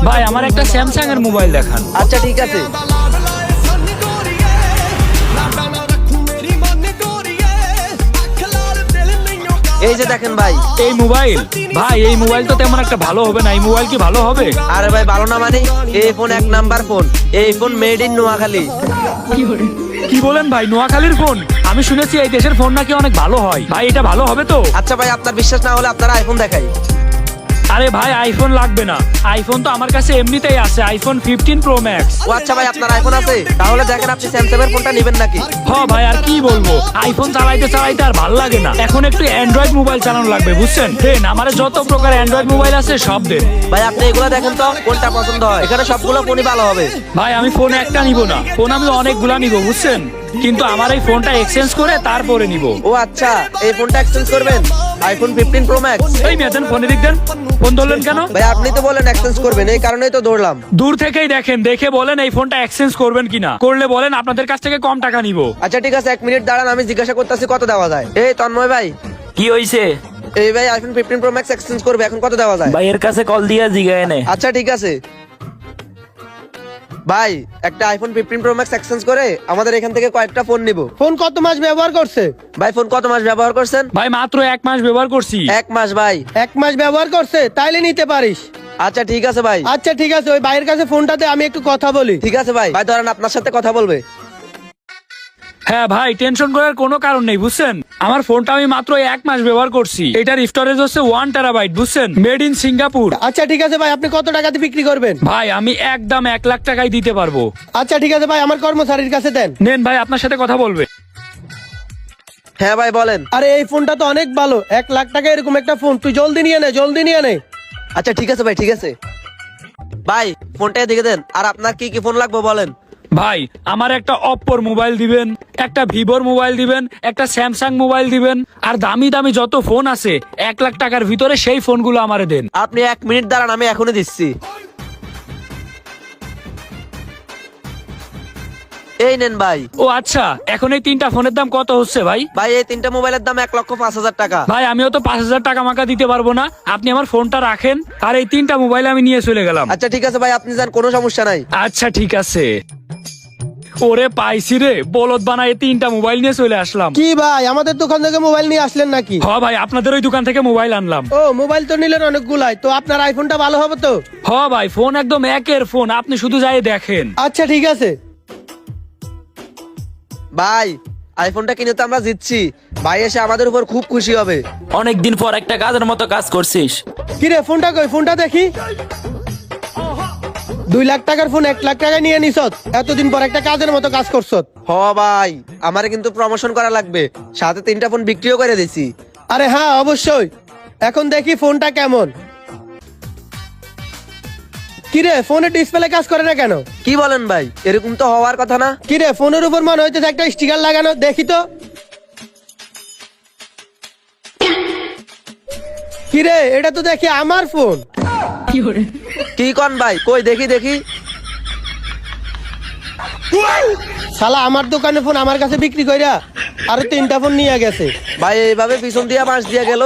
ভাই আমার একটা স্যামসাং এর মোবাইল দেখান। আচ্ছা ঠিক আছে। এই যে দেখেন ভাই এই মোবাইল, ভাই এই মোবাইল তো তেমন একটা ভালো হবে না। এই মোবাইল কি ভালো হবে? আরে ভাই ভালো না মানে, এই ফোন এক নাম্বার ফোন, এই ফোন মেড ইন নোয়াখালী। কি বলেন ভাই, নোয়াখালীর ফোন? আমি শুনেছি এই দেশের ফোন নাকি অনেক ভালো হয়। ভাই এটা ভালো হবে তো? আচ্ছা ভাই আপনার বিশ্বাস না হলে আপনারা আইফোন দেখাই। আরে ভাই আইফোন লাগবে না, আইফোন তো আমার কাছে এমনিতেই আছে, আইফোন 15 প্রো ম্যাক্স। ও আচ্ছা ভাই আপনার আইফোন আছে, তাহলে দেখেন আপনি স্যামসাং এর ফোনটা নেবেন নাকি? হ্যাঁ ভাই আর কি বলবো, আইফোন চালাইতে চালাইতে আর ভালো লাগে না, এখন একটু অ্যান্ড্রয়েড মোবাইল চালানো লাগবে বুঝছেন। দেন আমার যত প্রকার অ্যান্ড্রয়েড মোবাইল আছে সব দেন। ভাই আপনি এগুলো দেখেন তো কোনটা পছন্দ হয়, এখানে সবগুলো ফোনই ভালো হবে। ভাই আমি ফোন একটা নিব না, ফোন আমি অনেকগুলা নিব বুঝছেন, কিন্তু আমার এই ফোনটা এক্সচেঞ্জ করে তারপরে নিব। ও আচ্ছা এই ফোনটা এক্সচেঞ্জ করবেন, আইফোন 15 প্রো ম্যাক্স। এই মেয়েদেন ফোনে দিক দেন, ফোন ধরলেন কেন? ভাই আপনি তো বলেন এক্সচেঞ্জ করবেন, এই কারণেই তো দৌড়লাম। দূর থেকেই দেখেন, দেখে বলেন এই ফোনটা এক্সচেঞ্জ করবেন কিনা, করলে বলেন আপনাদের কাছ থেকে কম টাকা নিব। আচ্ছা ঠিক আছে 1 মিনিট দাঁড়ান, আমি জিজ্ঞাসা করতেছি কত দেওয়া যায়। এই তন্ময় ভাই, কি হইছে? এই ভাই আইফোন 15 প্রো ম্যাক্স এক্সচেঞ্জ করবে, এখন কত দেওয়া যায়? ভাইয়ের কাছে কল দিয়া জিগায় নে। আচ্ছা ঠিক আছে ভাই, একটা আইফোন 15 প্রো ম্যাক্স এক্সচেঞ্জ করে আমাদের এখান থেকে কয়েকটা ফোন নিব। ফোন কত মাস ব্যবহার করছে? ভাই ফোন কত মাস ব্যবহার করছেন? ভাই মাত্র 1 মাস ব্যবহার করছি। 1 মাস ভাই। 1 মাস ব্যবহার করছে, তাইলে নিতে পারিস। আচ্ছা ঠিক আছে ভাই। আচ্ছা ঠিক আছে, ওই ভাইয়ের কাছে ফোনটাতে আমি একটু কথা বলি। ঠিক আছে ভাই, ভাই ধরেন আপনার সাথে কথা বলবে। হ্যাঁ ভাই টেনশন করার কোনো কারণ নেই বুঝছেন, আমার ফোনটা আমি মাত্র 1 মাস ব্যবহার করছি, এটার স্টোরেজ হচ্ছে 1 টেরাবাইট বুঝছেন, মেড ইন সিঙ্গাপুর। আচ্ছা ঠিক আছে ভাই, আপনি কত টাকাতে বিক্রি করবেন? ভাই আমি একদম 1 লাখ টাকায় দিতে পারবো। আচ্ছা ঠিক আছে ভাই, আমার কর্মচারীর কাছে দেন। নেন ভাই আপনার সাথে কথা বলবে। হ্যাঁ ভাই বলেন। আরে এই ফোনটা তো অনেক ভালো, 1 লাখ টাকা এরকম একটা ফোন, তুই জলদি নিয়ে নে, জলদি নিয়ে নে। আচ্ছা ঠিক আছে ভাই, ঠিক আছে ভাই ফোনটা দেখে দেন। আর আপনার কি কি ফোন লাগবে বলেন। ভাই আমার একটা অপ্পোর মোবাইল দিবেন, একটা ভিভোর মোবাইল দিবেন, একটা স্যামসাং মোবাইল দিবেন, আর দামি দামি যত ফোন আছে 1 লাখ টাকার ভিতরে সেই ফোনগুলো আমারে দেন। আপনি 1 মিনিট দাঁড়ান, আমি এখনই দিচ্ছি। এই নেন ভাই। ও আচ্ছা, এখন এই 3টা ফোনের দাম কত হচ্ছে ভাই? ভাই এই 3টা মোবাইলের দাম 1,05,000 টাকা। ভাই আমিও তো 5,000 টাকা মাকা দিতে পারবো না, আপনি আমার ফোনটা রাখেন, আর এই 3টা মোবাইল আমি নিয়ে চলে গেলাম। আচ্ছা ঠিক আছে ভাই, আপনি যান, কোনো সমস্যা নাই। আচ্ছা ঠিক আছে। ওরে পাইছি রে, বলদ বানায় 3টা মোবাইল নিয়ে চলে আসলাম। কি ভাই, আমাদের দোকান থেকে মোবাইল নিয়ে আসলেন নাকি? হ ভাই আপনাদের ওই দোকান থেকে মোবাইল আনলাম। ও মোবাইল তো নিলেন অনেকগুলাই, তো আপনার আইফোনটা ভালো হবে তো? হ ভাই ফোন একদম একের ফোন, আপনি শুধু যাই দেখেন। আচ্ছা ঠিক আছে ভাই আইফোনটা কিনে তো আমরা জিতছি, ভাই এসে আমাদের উপর খুব খুশি হবে। অনেকদিন পর একটা কাজের মতো কাজ করছিস। কিরে ফোনটা কই, ফোনটা দেখি। 2 লাখ টাকার ফোন 1 লাখ টাকা নিয়ে নিছত, এতদিন পর একটা কাজের মতো কাজ করছত। হ ভাই আমারে কিন্তু প্রমোশন করা লাগবে, সাথে 3টা ফোন বিক্রিও করে দিছি। আরে হ্যাঁ অবশ্যই, এখন দেখি ফোনটা কেমন। কিরে ফোনের ডিসপ্লে কাজ করে না কেন? কি বলেন ভাই, এরকম তো হওয়ার কথা না। কিরে ফোনের উপর মনে হইতেছে একটা স্টিকার লাগানো, দেখি তো। কিরে এটা তো দেখি আমার ফোন। কি কন ভাই, কই দেখি দেখি। শালা আমার দোকানে ফোন আমার কাছে বিক্রি কইরা আরো 3টা ফোন নিয়ে গেছে। ভাই এইভাবে পিছন দিয়া বাঁশ দিয়া গেল।